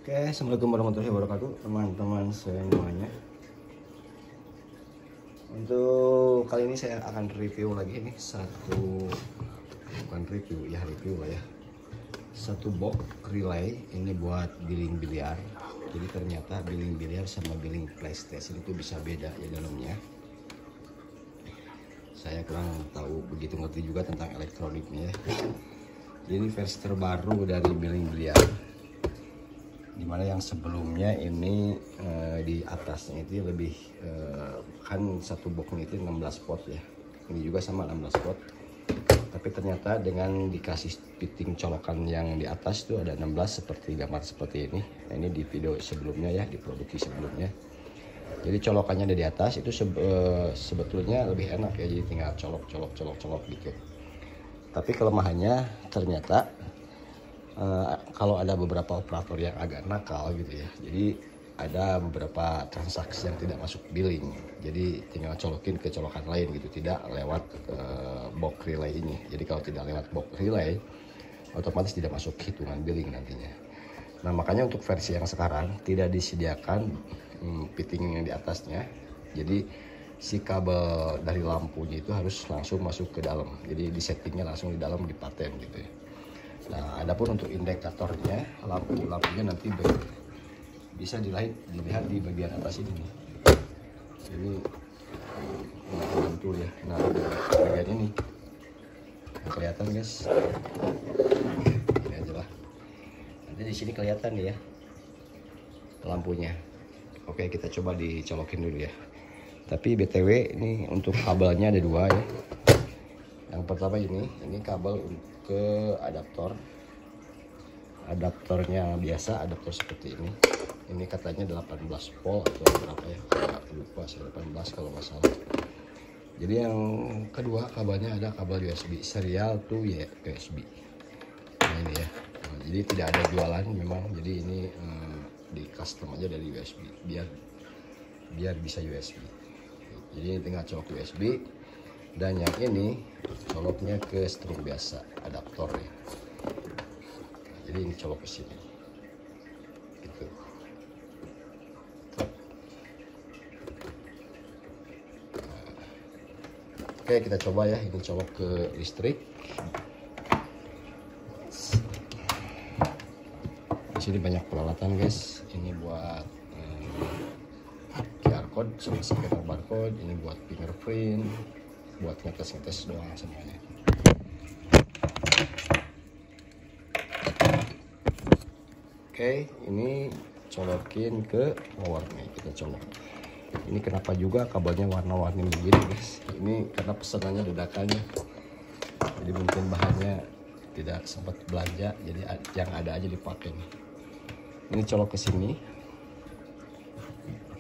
Oke, assalamualaikum warahmatullahi wabarakatuh, teman-teman semuanya. Untuk kali ini saya akan review lagi nih review lah ya. Satu box relay ini buat billing biliar. Jadi ternyata billing biliar sama billing PlayStation itu bisa beda ya dalamnya. Saya kurang tahu begitu ngerti juga tentang elektroniknya. Jadi versi terbaru dari billing biliar, dimana yang sebelumnya ini di atasnya itu lebih kan satu boxnya itu 16 pot ya, ini juga sama 16 pot, tapi ternyata dengan dikasih fitting colokan yang di atas itu ada 16 seperti gambar seperti ini. Nah, ini di video sebelumnya ya, di produksi sebelumnya. Jadi colokannya ada di atas itu sebetulnya lebih enak ya, jadi tinggal colok gitu. Tapi kelemahannya ternyata kalau ada beberapa operator yang agak nakal gitu ya, jadi ada beberapa transaksi yang tidak masuk billing, jadi tinggal colokin ke colokan lain gitu, tidak lewat box relay ini. Jadi kalau tidak lewat box relay otomatis tidak masuk hitungan billing nantinya. Nah makanya untuk versi yang sekarang tidak disediakan fitting yang di atasnya, jadi si kabel dari lampunya itu harus langsung masuk ke dalam, jadi disettingnya langsung di dalam, di paten gitu ya. Nah, adapun untuk indikatornya, lampunya nanti bisa dilihat di bagian atas ini nih. Ini mantul ya. Nah, bagian ini nah, kelihatan guys. Ini aja lah. Nanti di sini kelihatan nih ya lampunya. Oke, kita coba dicolokin dulu ya. Tapi BTW ini untuk kabelnya ada dua ya. Yang pertama ini kabel ke adaptornya biasa, adaptor seperti ini. Ini katanya 18 volt atau berapa ya, lupa saya, 18 kalau nggak salah. Jadi yang kedua kabelnya ada kabel USB serial tuh ya, USB. Nah ini ya, nah, jadi tidak ada jualan memang, jadi ini di custom aja dari USB biar bisa USB. Jadi ini tinggal colok USB, dan yang ini coloknya ke string biasa, adaptor ya. Jadi ini colok ke sini gitu. Oke, kita coba ya, ini colok ke listrik. Di sini banyak peralatan guys, ini buat QR code sama scanner barcode, ini buat fingerprint, buat ngetes doang semuanya. Oke, ini colokin ke power nih, kita colok. Ini kenapa juga kabelnya warna-warni begini guys, ini karena pesanannya dadakannya, jadi mungkin bahannya tidak sempat belanja, jadi yang ada aja dipakai nih. Ini colok ke sini.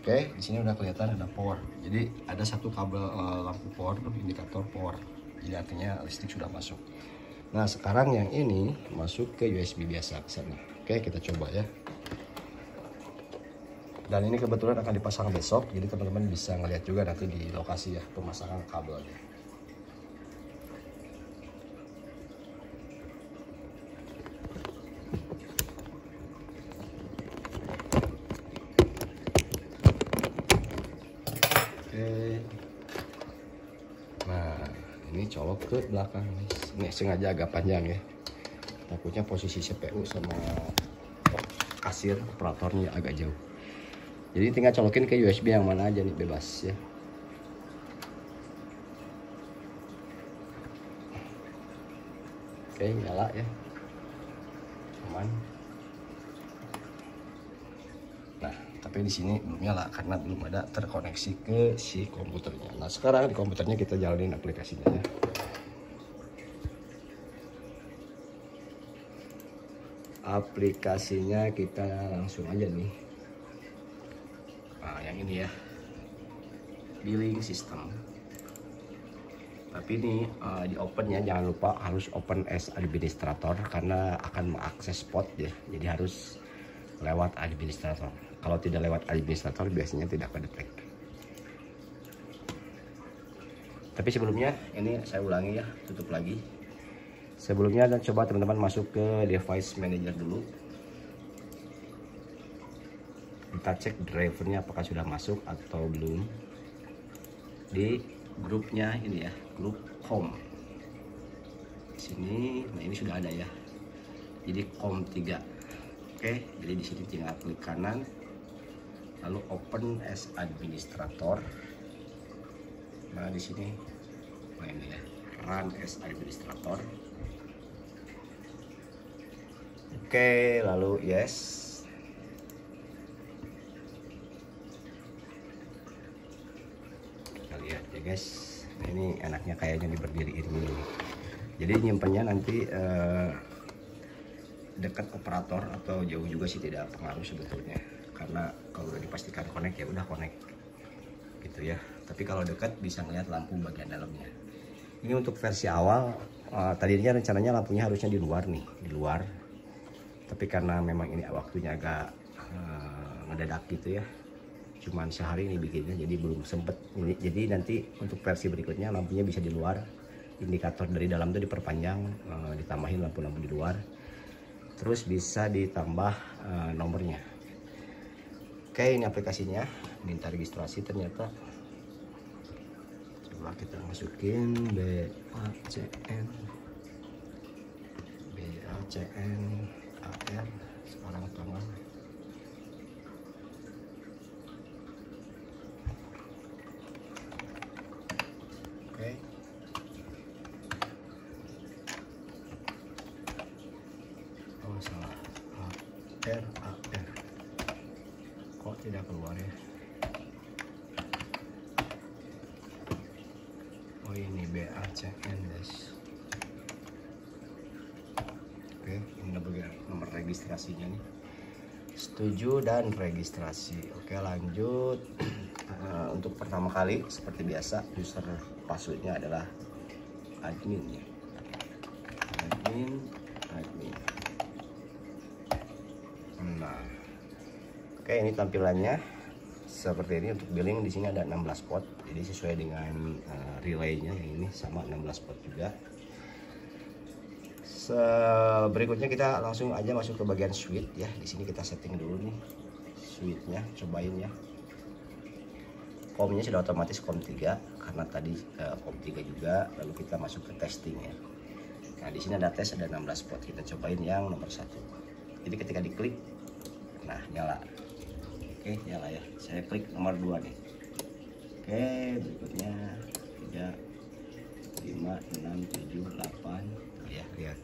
Oke, di sini udah kelihatan ada power. Jadi ada satu kabel lampu power, indikator power. Jadi artinya listrik sudah masuk. Nah, sekarang yang ini masuk ke USB biasa ke sana. Oke, kita coba ya. Dan ini kebetulan akan dipasang besok, jadi teman-teman bisa ngeliat juga nanti di lokasi ya pemasangan kabelnya. Nah, ini colok ke belakang nih. Ini sengaja agak panjang ya. Takutnya posisi CPU sama kasir operatornya agak jauh. Jadi tinggal colokin ke USB yang mana aja nih, bebas ya. Oke, nyala ya. Aman. Nah, tapi di sini belum nyala karena belum ada terkoneksi ke si komputernya. Nah, sekarang di komputernya kita jalanin aplikasinya ya. Aplikasinya kita langsung aja nih. Nah, yang ini ya, billing system. Tapi ini di open ya, jangan lupa harus open as administrator karena akan mengakses pot ya. Jadi harus lewat administrator. Kalau tidak lewat administrator biasanya tidak kedetek. Tapi sebelumnya ini saya ulangi ya, tutup lagi. Sebelumnya dan coba teman-teman masuk ke device manager dulu. kita cek drivernya apakah sudah masuk atau belum di grupnya ini ya, grup home di sini. Nah ini sudah ada ya, jadi COM 3. Oke, jadi di sini tinggal klik kanan lalu open as administrator. Nah di sini ini ya, run as administrator. Oke, lalu yes. Kita lihat ya guys. Nah, ini enaknya kayaknya diberdiriin dulu. Jadi nyimpennya nanti dekat operator atau jauh juga sih tidak pengaruh sebetulnya. Karena kalau udah dipastikan connect ya udah connect gitu ya. Tapi kalau dekat bisa ngeliat lampu bagian dalamnya. Ini untuk versi awal, tadinya rencananya lampunya harusnya di luar nih, di luar. Tapi karena memang ini waktunya agak ngedadak gitu ya, cuman sehari ini bikinnya, jadi belum sempet. Jadi nanti untuk versi berikutnya lampunya bisa di luar, indikator dari dalam tuh diperpanjang, ditambahin lampu-lampu di luar, terus bisa ditambah nomornya. Oke, ini aplikasinya, minta registrasi ternyata. Coba kita masukin BACN AR sekarang tanggal. Oke. Oh salah, AR. Kok tidak keluar ya? Oh ini BACN guys. Oke, ini bagian nomor registrasinya nih. Setuju dan registrasi. Oke, lanjut. Untuk pertama kali seperti biasa user passwordnya adalah admin ya. Admin. Nah. Oke, ini tampilannya seperti ini. Untuk billing di sini ada 16 port. Jadi sesuai dengan relaynya yang ini sama 16 port juga. Berikutnya kita langsung aja masuk ke bagian switch ya. Di sini kita setting dulu nih switchnya, cobain ya. COM-nya sudah otomatis COM 3 karena tadi COM 3 juga. Lalu kita masuk ke testing ya. Nah di sini ada tes, ada 16 port. Kita cobain yang nomor 1. Jadi ketika diklik, nah nyala. Oke nyala ya. Saya klik nomor 2 nih. Oke, berikutnya 3, 5, 6, 7, 8 ya, lihat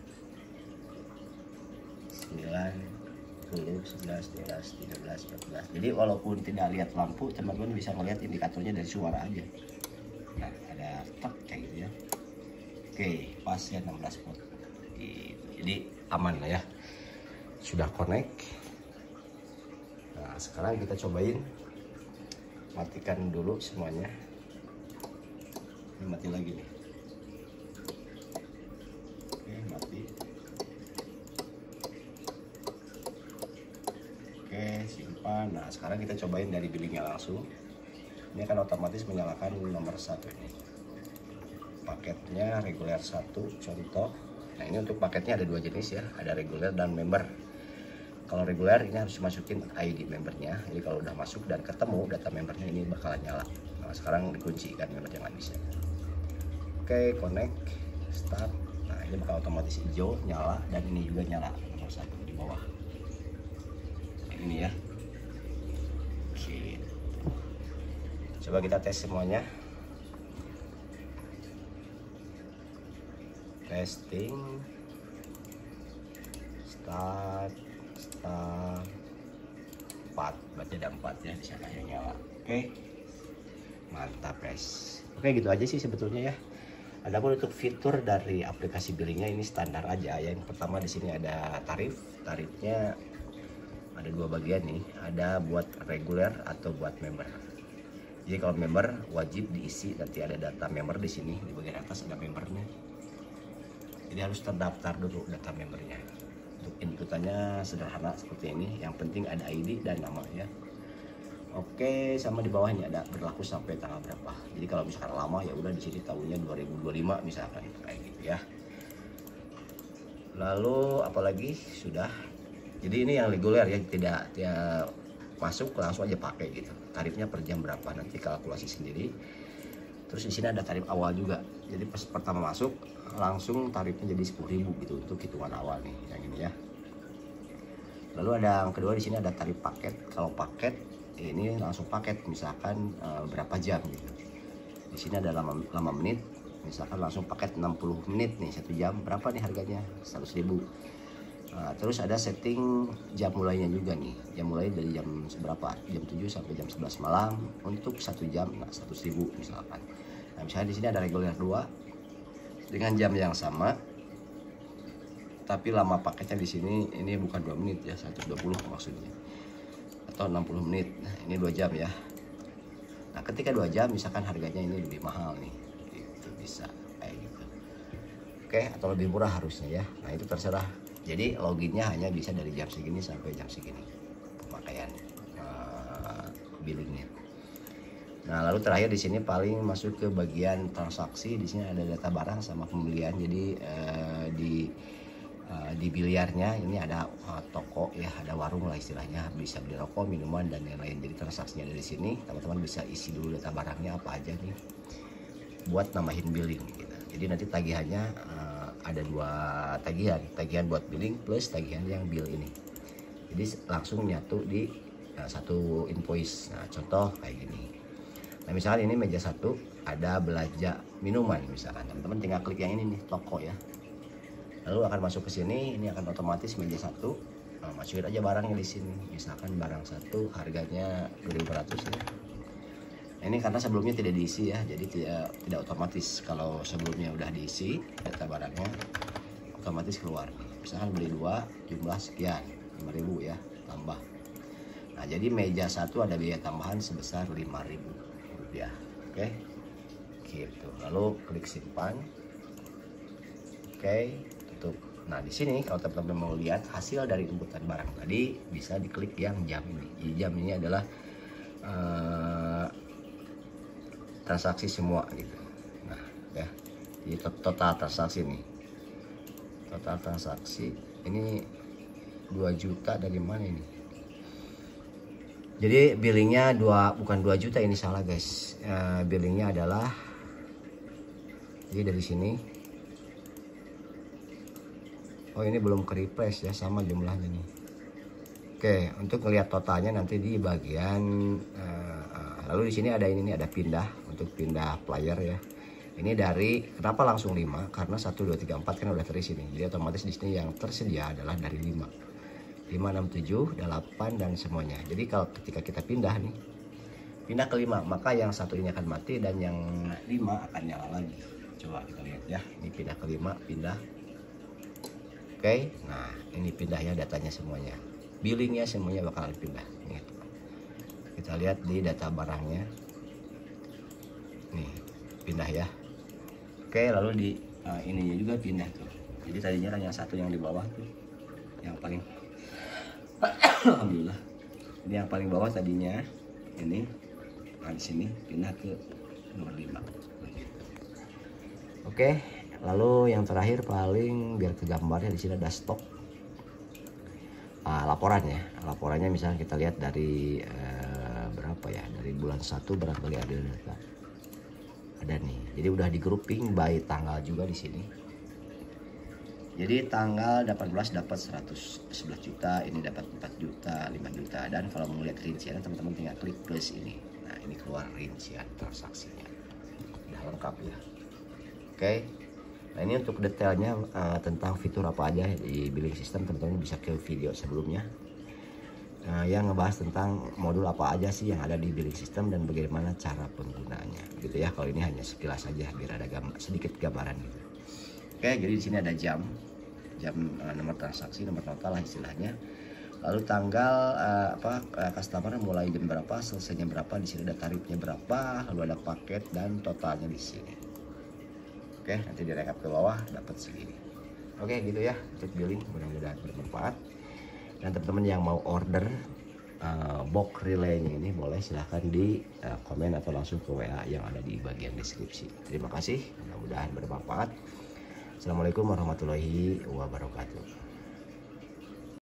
9, 10, 11, 12, 13, 14. Jadi walaupun tidak lihat lampu, teman-teman bisa melihat indikatornya dari suara aja. Nah ada tek kayak gitu ya. Oke, pas ya 16 volt gitu. Jadi aman lah ya, sudah connect. Nah sekarang kita cobain matikan dulu semuanya. Ini mati lagi nih. Oke, mati. Oke, simpan. Nah, sekarang kita cobain dari billingnya langsung. Ini akan otomatis menyalakan nomor 1 ini. Paketnya reguler 1 contoh. Nah, ini untuk paketnya ada 2 jenis ya, ada reguler dan member. Kalau reguler ini harus dimasukin ID membernya. Jadi kalau udah masuk dan ketemu data membernya ini bakalan nyala. Nah, sekarang dikunci kan membernya nggak bisa. Oke, connect, start. Nah, ini bakal otomatis hijau nyala dan ini juga nyala nomor 1 di bawah. Ini ya. Oke. Coba kita tes semuanya. Testing. Start. 4, berarti ada 4 ya di sana yang nyala. Oke, mantap guys. Oke, gitu aja sih sebetulnya ya. Adapun untuk fitur dari aplikasi billingnya ini standar aja ya. Yang pertama di sini ada tarifnya ada 2 bagian nih, ada buat reguler atau buat member. Jadi kalau member wajib diisi, nanti ada data member di sini di bagian atas ada membernya. Jadi harus terdaftar dulu data membernya. Untuk inputannya sederhana seperti ini, yang penting ada ID dan nama ya. Oke, sama di bawahnya ada berlaku sampai tanggal berapa. Jadi kalau misalkan lama ya udah di sini tahunnya 2025 misalkan kayak gitu ya. Lalu apalagi sudah. Jadi ini yang reguler ya, tidak masuk langsung aja pakai gitu. Tarifnya per jam berapa nanti kalkulasi sendiri. Terus di sini ada tarif awal juga. Jadi pas pertama masuk langsung tarifnya jadi 10.000 gitu untuk hitungan awal nih yang ini ya. Lalu ada yang kedua di sini ada tarif paket. Kalau paket ini langsung paket misalkan berapa jam gitu. Di sini ada 5 menit. Misalkan langsung paket 60 menit nih 1 jam berapa nih harganya 100.000. Terus ada setting jam mulainya juga nih. Jam mulai dari jam berapa? Jam 7 sampai jam 11 malam untuk 1 jam 100.000 misalkan. Nah, misalnya di sini ada reguler 2 dengan jam yang sama. Tapi lama paketnya di sini ini bukan 2 menit ya, 120 maksudnya. Atau 60 menit. Nah, ini 2 jam ya. Nah, ketika 2 jam misalkan harganya ini lebih mahal nih. Bisa kayak gitu. Oke, atau lebih murah harusnya ya. Nah, itu terserah. Jadi loginnya hanya bisa dari jam segini sampai jam segini pemakaian billingnya. Nah, lalu terakhir di sini paling masuk ke bagian transaksi. Di sini ada data barang sama pembelian. Jadi di biliarnya ini ada toko ya, ada warung lah istilahnya, bisa beli rokok, minuman dan lain-lain. Jadi transaksinya dari sini teman-teman bisa isi dulu data barangnya apa aja nih buat nambahin billing gitu. Jadi nanti tagihannya ada 2 tagihan buat billing plus tagihan yang bill ini. Jadi langsung nyatu di satu invoice. Nah, contoh kayak gini. Nah, misalkan ini meja 1 ada belanja minuman misalkan. Teman-teman tinggal klik yang ini nih, toko ya. Lalu akan masuk ke sini, ini akan otomatis meja 1. Masukin aja barangnya di sini. Misalkan barang 1 harganya 2.500 ya. Ini karena sebelumnya tidak diisi ya, jadi tidak otomatis. Kalau sebelumnya udah diisi data barangnya otomatis keluar. Misalkan beli 2 jumlah sekian 5.000 ya, tambah. Nah, jadi meja 1 ada biaya tambahan sebesar 5.000 rupiah. Oke, gitu. Lalu klik simpan. Oke, tutup. Nah, di sini kalau teman-teman mau lihat hasil dari inputan barang tadi bisa diklik yang jam ini. Jadi jam ini adalah transaksi semua gitu. Nah ya, jadi total transaksi nih, total transaksi ini 2 juta dari mana ini? Jadi billingnya bukan 2 juta ini, salah guys. Billingnya adalah jadi dari sini. Oh, ini belum ke refresh ya, sama jumlahnya nih. Oke, untuk melihat totalnya nanti di bagian lalu di sini ada ini nih, ada pindah untuk pindah player ya. Ini dari kenapa langsung 5? Karena 1 2 3 4 kan udah terisi nih. Jadi otomatis di sini yang tersedia adalah dari 5. 5 6 7 8 dan semuanya. Jadi kalau ketika kita pindah nih, pindah ke 5, maka yang 1 ini akan mati dan yang 5 akan nyala lagi. Coba kita lihat ya. Ini pindah ke 5, pindah. Oke, nah ini pindah ya datanya semuanya. Billingnya semuanya bakalan pindah. Nih, kita lihat di data barangnya. Nih, pindah ya. Oke, lalu di ininya juga pindah tuh. Jadi tadinya kan yang 1 yang di bawah tuh, yang paling alhamdulillah. Ini yang paling bawah tadinya ini. Nah, di sini pindah ke nomor 5. Oke, lalu yang terakhir paling biar ke gambarnya di sini ada stok. Laporan ya, laporannya misalnya kita lihat dari berapa ya, dari bulan 1 barangkali ada data, ada nih. Jadi udah di grouping by tanggal juga di sini. Jadi tanggal 18 dapat 111 juta, ini dapat 4 juta, 5 juta, dan kalau mau lihat rinciannya teman-teman tinggal klik plus ini. Nah, ini keluar rincian transaksinya, udah lengkap ya. Oke. Nah, ini untuk detailnya tentang fitur apa aja di billing system, teman-teman bisa ke video sebelumnya yang ngebahas tentang modul apa aja sih yang ada di billing system dan bagaimana cara penggunaannya gitu ya. Kalau ini hanya sekilas saja biar ada sedikit gambaran gitu. Oke, jadi di sini ada jam nomor transaksi, nomor total lah istilahnya. Lalu tanggal customer mulai jam berapa, selesainya berapa, di sini ada tarifnya berapa, lalu ada paket dan totalnya di sini. Oke, nanti direkap ke bawah dapat segini. Oke, gitu ya untuk billing, mudah-mudahan bermanfaat. Dan teman-teman yang mau order box relaynya ini boleh silahkan di komen atau langsung ke WA yang ada di bagian deskripsi. Terima kasih, mudah-mudahan bermanfaat. Assalamualaikum warahmatullahi wabarakatuh.